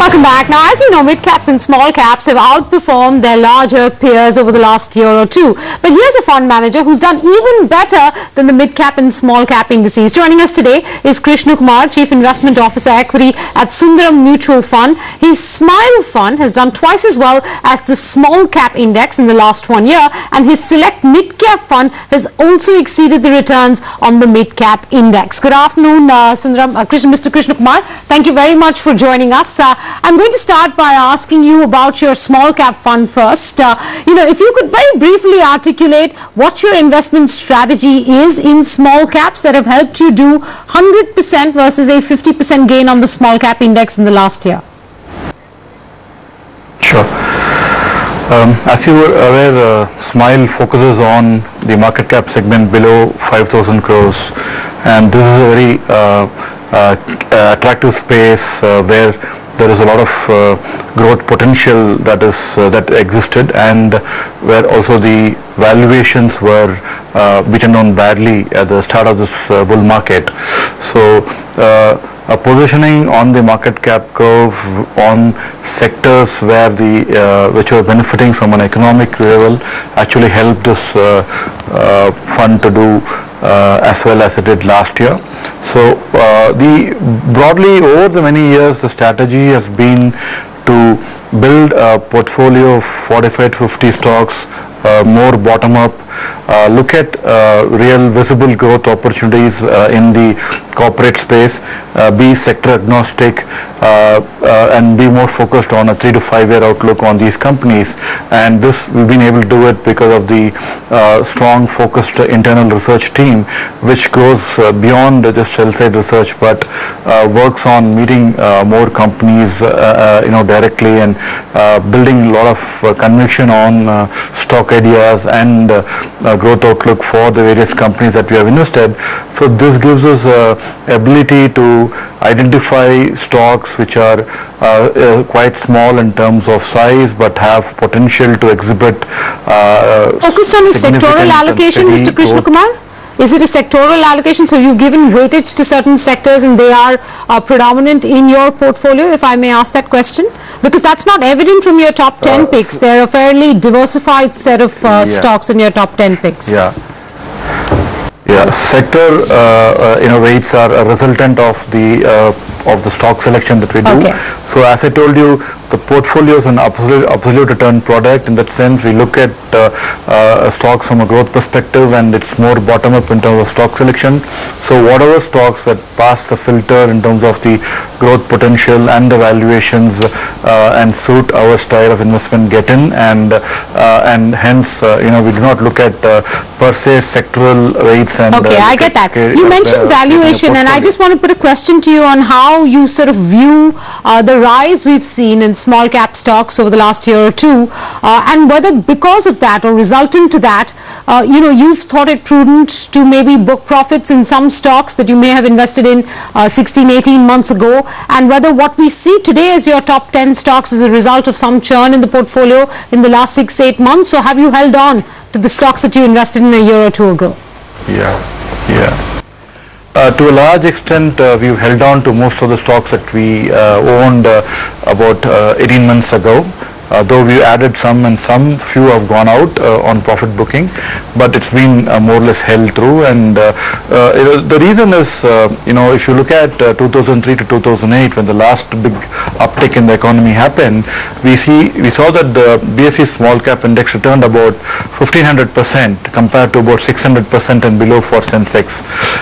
Welcome back. Now, as you know, mid-caps and small-caps have outperformed their larger peers over the last year or two. But here's a fund manager who's done even better than the mid-cap and small-cap indices. Joining us today is Krishnakumar, Chief Investment Officer Equity at Sundaram Mutual Fund. His Smile Fund has done twice as well as the small-cap index in the last 1 year, and his Select Mid-Cap Fund has also exceeded the returns on the mid-cap index. Good afternoon, Sundaram, Mr. Krishnakumar. Thank you very much for joining us. I'm going to start by asking you about your small cap fund first. If you could very briefly articulate what your investment strategy is in small caps that have helped you do 100% versus a 50% gain on the small cap index in the last year. Sure. As you were aware, Smile focuses on the market cap segment below 5,000 crores, and this is a very attractive space where there is a lot of growth potential that existed, and where also the valuations were beaten down badly at the start of this bull market. So a positioning on the market cap curve on sectors where which were benefiting from an economic level actually helped this fund to do as well as it did last year. So broadly over the many years, the strategy has been to build a portfolio of 45 to 50 stocks, more bottom up, look at real visible growth opportunities in the corporate space, be sector agnostic, and be more focused on a 3 to 5 year outlook on these companies. And this we've been able to do it because of the strong focused internal research team, which goes beyond just sell side research, but works on meeting more companies directly, and building a lot of conviction on stock ideas and growth outlook for the various companies that we have invested. So this gives us ability to identify stocks which are quite small in terms of size, but have potential to exhibit focused on a sectoral allocation, Mr. Krishnakumar? Is it a sectoral allocation? So you've given weightage to certain sectors and they are predominant in your portfolio, if I may ask that question? Because that's not evident from your top 10 picks. They're a fairly diversified set of stocks in your top 10 picks. Yeah, sector weights are a resultant of the stock selection that we do. Okay. So as I told you, the portfolio is an absolute return product. In that sense, we look at stocks from a growth perspective, and it's more bottom up in terms of stock selection. So whatever stocks that pass the filter in terms of the growth potential and the valuations and suit our style of investment get in, and hence we do not look at per se sectoral weights. And okay, I get that. You mentioned valuation, and I just want to put a question to you on how you sort of view the rise we've seen in small cap stocks over the last year or two, and whether because of that or resultant to that, you've thought it prudent to maybe book profits in some stocks that you may have invested in 16, 18 months ago, and whether what we see today as your top 10 stocks is a result of some churn in the portfolio in the last 6, 8 months, or have you held on to the stocks that you invested in a year or two ago? To a large extent, we've held on to most of the stocks that we owned about 18 months ago. Though we added some, and few have gone out on profit booking, but it's been more or less held through. And the reason is, if you look at 2003 to 2008, when the last big uptick in the economy happened, we saw that the BSE small cap index returned about 1500% compared to about 600% and below for Sensex.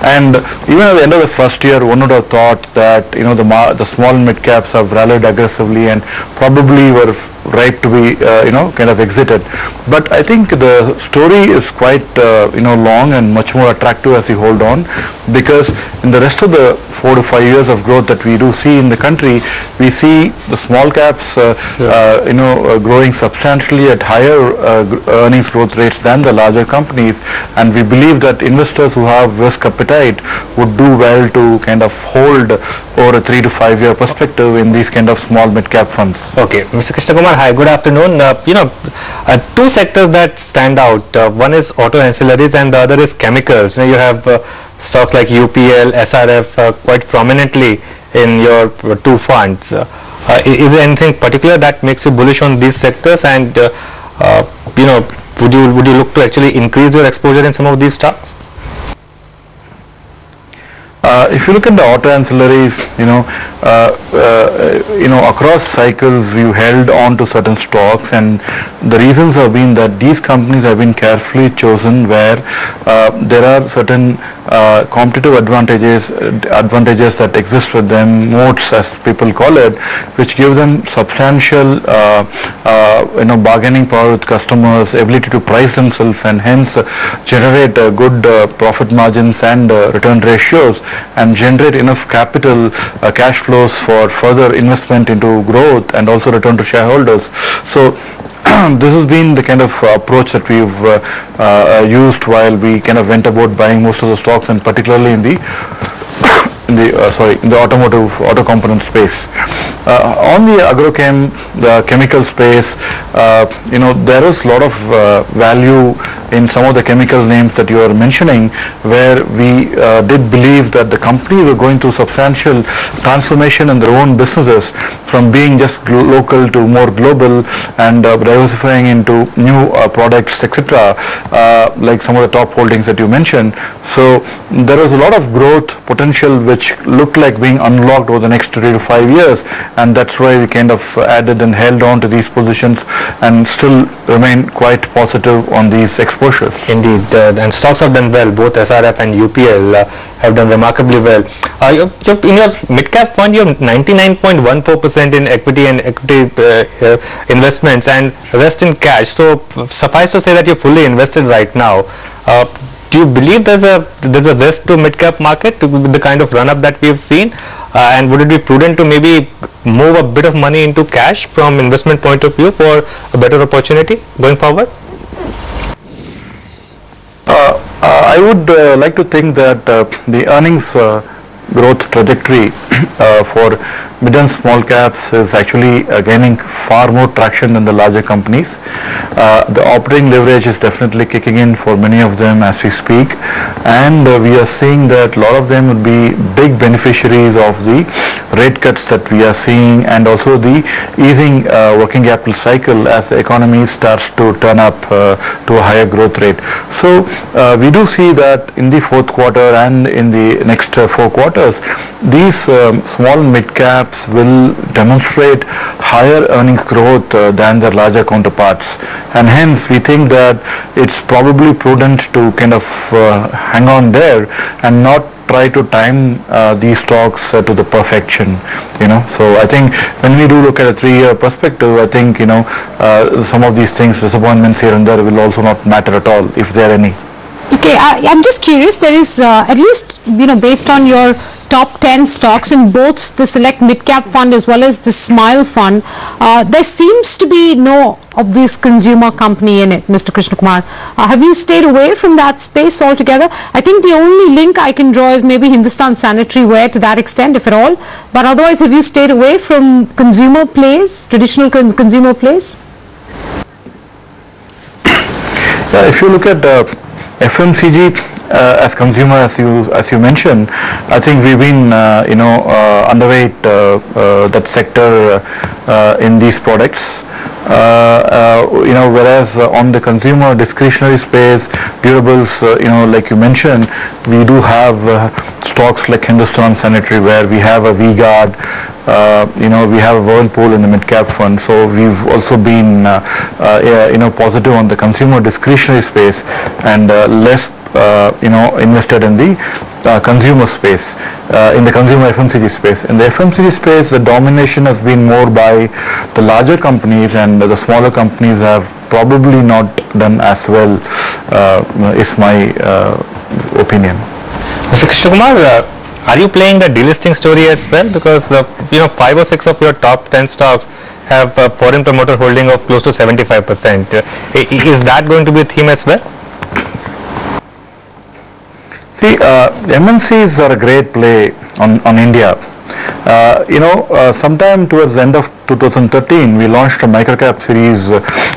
And even at the end of the first year, one would have thought that the small and mid caps have rallied aggressively and probably were ripe to be kind of exited. But I think the story is quite long and much more attractive as we hold on, because in the rest of the 4 to 5 years of growth that we do see in the country, we see the small caps growing substantially at higher earnings growth rates than the larger companies, and we believe that investors who have risk appetite would do well to kind of hold over a 3 to 5 year perspective in these kind of small mid cap funds. Okay, Mr. Krishnakumar, Krishnakumar, hi, good afternoon. Two sectors that stand out. One is auto ancillaries and the other is chemicals. You have stocks like UPL, SRF quite prominently in your two funds. Is there anything particular that makes you bullish on these sectors, and would you look to actually increase your exposure in some of these stocks? If you look at the auto ancillaries, across cycles you held on to certain stocks, and the reasons have been that these companies have been carefully chosen where there are certain competitive advantages that exist with them, moats as people call it, which give them substantial bargaining power with customers, ability to price themselves, and hence generate good profit margins and return ratios, and generate enough capital cash flows for further investment into growth and also return to shareholders. So this has been the kind of approach that we've used while we kind of went about buying most of the stocks, and particularly in the auto component space. On the agrochem, the chemical space, there is a lot of value in some of the chemical names that you are mentioning, where we did believe that the companies are going through substantial transformation in their own businesses, from being just local to more global, and diversifying into new products, etc., like some of the top holdings that you mentioned. So there is a lot of growth potential which looked like being unlocked over the next 3 to 5 years, and that's why we kind of added and held on to these positions and still remain quite positive on these exposures. Indeed, and stocks have done well. Both SRF and UPL have done remarkably well. In your mid-cap fund, you have 99.14% in equity and equity investments, and rest in cash. So suffice to say that you're fully invested right now. Do you believe there's a risk to mid-cap market with the kind of run-up that we have seen? And would it be prudent to maybe move a bit of money into cash from investment point of view for a better opportunity going forward? I would like to think that the earnings growth trajectory for mid and small caps is actually gaining far more traction than the larger companies. The operating leverage is definitely kicking in for many of them as we speak, and we are seeing that a lot of them will be big beneficiaries of the rate cuts that we are seeing, and also the easing working capital cycle as the economy starts to turn up to a higher growth rate. So we do see that in the fourth quarter and in the next 4 quarters, these small mid caps will demonstrate higher earnings growth than their larger counterparts, and hence we think that it's probably prudent to kind of hang on there and not try to time these stocks to the perfection. So I think when we do look at a 3-year perspective, I think some of these things, disappointments here and there, will also not matter at all, if there are any. Okay, I'm just curious, there is at least, based on your top 10 stocks in both the select mid-cap fund as well as the Smile fund, there seems to be no obvious consumer company in it, Mr. Krishnakumar. Have you stayed away from that space altogether? I think the only link I can draw is maybe Hindustan Sanitary Ware to that extent, if at all. But otherwise, have you stayed away from consumer plays, traditional consumer plays? If you look at FMCG as consumer, as you mentioned, I think we've been underweight that sector in these products. Whereas on the consumer discretionary space, durables, like you mentioned, we do have stocks like Hindustan Sanitary Ware, we have a V-Guard, we have a Whirlpool in the mid-cap fund. So we've also been, positive on the consumer discretionary space and less, invested in the consumer space, in the consumer FMCG space. In the FMCG space, the domination has been more by the larger companies, and the smaller companies have probably not done as well, is my opinion. Mr. Krishnakumar, are you playing the delisting story as well? Because 5 or 6 of your top 10 stocks have a foreign promoter holding of close to 75%. Is that going to be a theme as well? See, MNCs are a great play on India, Sometime towards the end of 2013, we launched a microcap series,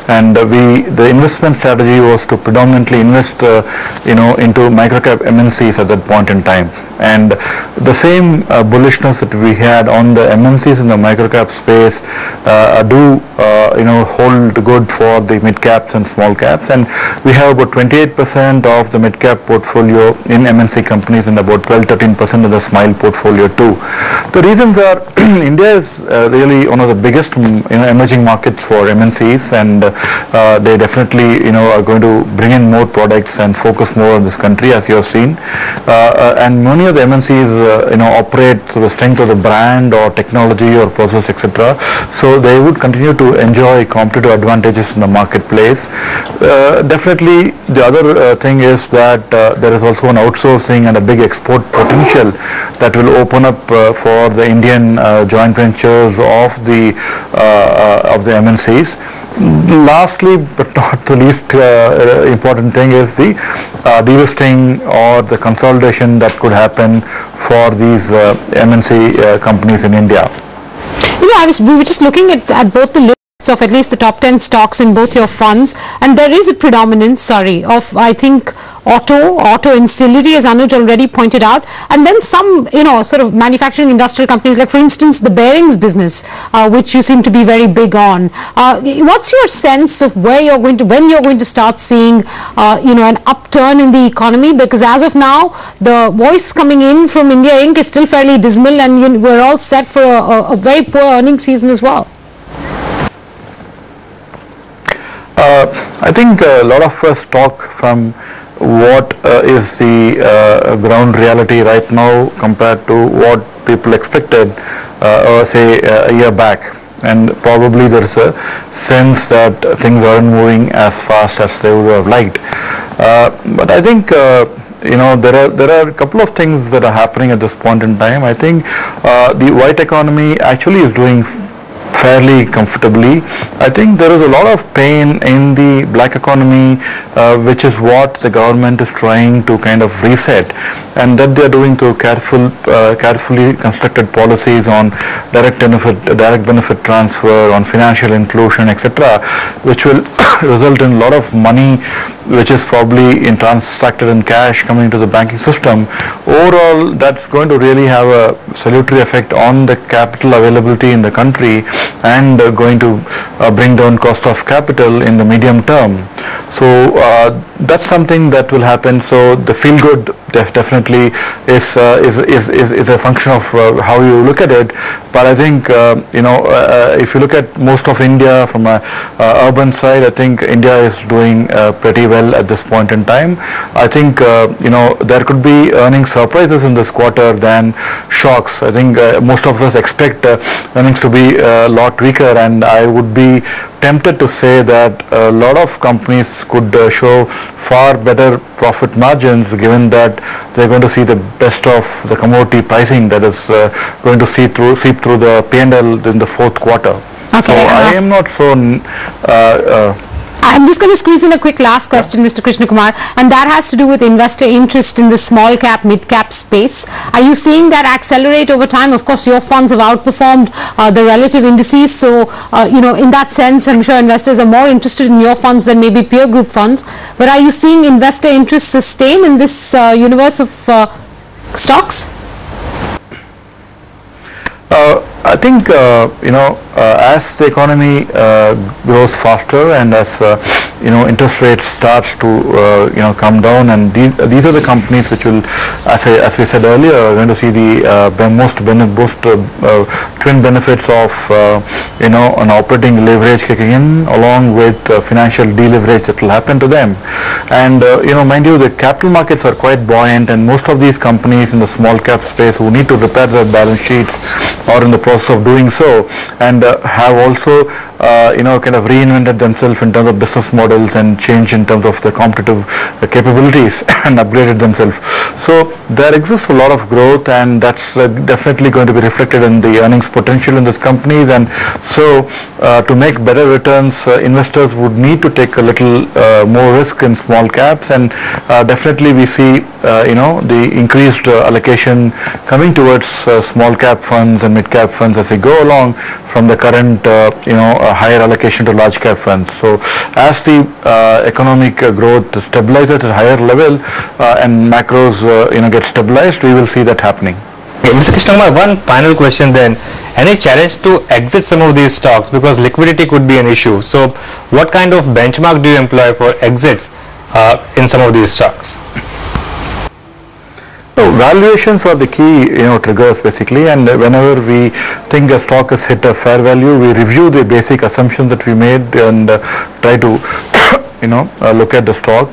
and the investment strategy was to predominantly invest, into microcap MNCs at that point in time. And the same bullishness that we had on the MNCs in the microcap space hold good for the mid caps and small caps. And we have about 28% of the mid cap portfolio in MNC companies and about 12-13% of the Smile portfolio too. The reasons are India is really one of the biggest emerging markets for MNCs, and they definitely are going to bring in more products and focus more on this country, as you have seen. And many of the MNCs operate through the strength of the brand or technology or process, etc. So they would continue to enjoy competitive advantages in the marketplace. Definitely the other thing is that there is also an outsourcing and a big export potential that will open up for the Indian joint ventures of the MNCs. Lastly, but not the least important thing is the delisting or the consolidation that could happen for these MNC companies in India. We were just looking at both the lists of at least the top 10 stocks in both your funds, and there is a predominance, of I think auto ancillary, as Anuj already pointed out, and then some sort of manufacturing industrial companies, like for instance the bearings business, which you seem to be very big on. What's your sense of when you're going to start seeing an upturn in the economy? Because as of now the voice coming in from India Inc. is still fairly dismal, and we're all set for a very poor earnings season as well. I think a lot of us talk from what is the ground reality right now compared to what people expected, say a year back, and probably there's a sense that things aren't moving as fast as they would have liked. But I think there are a couple of things that are happening at this point in time. I think the white economy actually is doing fairly comfortably. I think there is a lot of pain in the black economy, which is what the government is trying to kind of reset, and that they are doing through carefully constructed policies on direct benefit transfer, on financial inclusion, etc., which will result in a lot of money which is probably transacted in cash coming into the banking system. Overall, that's going to really have a salutary effect on the capital availability in the country, and going to bring down cost of capital in the medium term. So that's something that will happen. So the feel good definitely is a function of how you look at it. But I think if you look at most of India from a urban side, I think India is doing pretty well at this point in time. I think there could be earnings surprises in this quarter than shocks. I think most of us expect earnings to be a lot weaker, and I would be tempted to say that a lot of companies could show far better profit margins, given that they're going to see the best of the commodity pricing that is going to seep through the P&L in the fourth quarter. Okay, so I am not so I'm just going to squeeze in a quick last question, Mr. Krishnakumar, and that has to do with investor interest in the small cap, mid cap space. Are you seeing that accelerate over time? Of course, your funds have outperformed the relative indices, so in that sense, I'm sure investors are more interested in your funds than maybe peer group funds. But are you seeing investor interest sustain in this universe of stocks? I think as the economy grows faster, and as interest rates starts to come down, and these are the companies which will, as we said earlier, are going to see the most twin benefits of an operating leverage kicking in, along with financial deleverage that will happen to them. And mind you, the capital markets are quite buoyant, and most of these companies in the small cap space who need to repair their balance sheets are in the process of doing so, and have also kind of reinvented themselves in terms of business models and change in terms of the competitive capabilities and upgraded themselves. So there exists a lot of growth, and that's definitely going to be reflected in the earnings potential in these companies. And so to make better returns, investors would need to take a little more risk in small caps, and definitely we see the increased allocation coming towards small cap funds and mid cap funds as they go along from the current higher allocation to large cap funds. So as the economic growth stabilizes at a higher level and macros get stabilized, we will see that happening. Okay, Mr. Krishnakumar, one final question then. Any challenge to exit some of these stocks because liquidity could be an issue? So what kind of benchmark do you employ for exits in some of these stocks? So valuations are the key triggers basically, and whenever we think a stock has hit a fair value, we review the basic assumptions that we made and try to look at the stock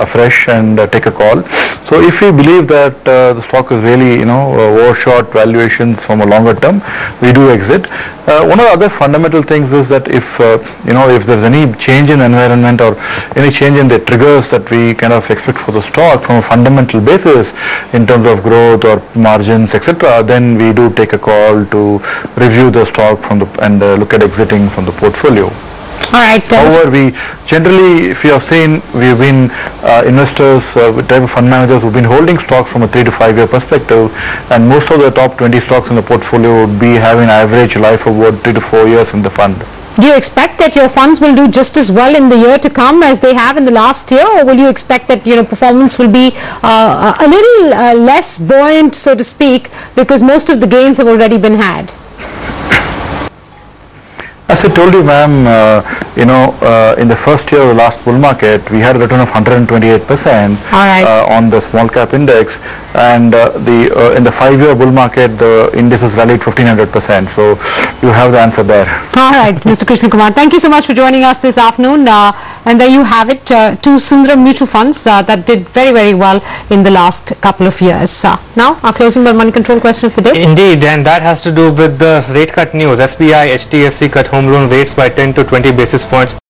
afresh and take a call. So if we believe that the stock is really overshot valuations from a longer term, we do exit. One of the other fundamental things is that if there's any change in the environment or any change in the triggers that we kind of expect for the stock from a fundamental basis in terms of growth or margins, etc., then we do take a call to review the stock and look at exiting from the portfolio. All right. However, we generally, if you have seen, we've been investors, type of fund managers who've been holding stocks from a 3 to 5 year perspective, and most of the top 20 stocks in the portfolio would be having an average life of about 3 to 4 years in the fund. Do you expect that your funds will do just as well in the year to come as they have in the last year, or will you expect that performance will be a little less buoyant, so to speak, because most of the gains have already been had? As I told you, ma'am, in the first year of the last bull market, we had a return of 128% on the small cap index, and in the 5-year bull market, the indices rallied 1500%. So you have the answer there. All right, Mr. Krishnakumar, thank you so much for joining us this afternoon. And there you have it, two Sundaram mutual funds that did very, very well in the last couple of years. Now, our closing bell money control question of the day. Indeed, and that has to do with the rate cut news. SBI, HDFC cut home loan rates by 10 to 20 basis points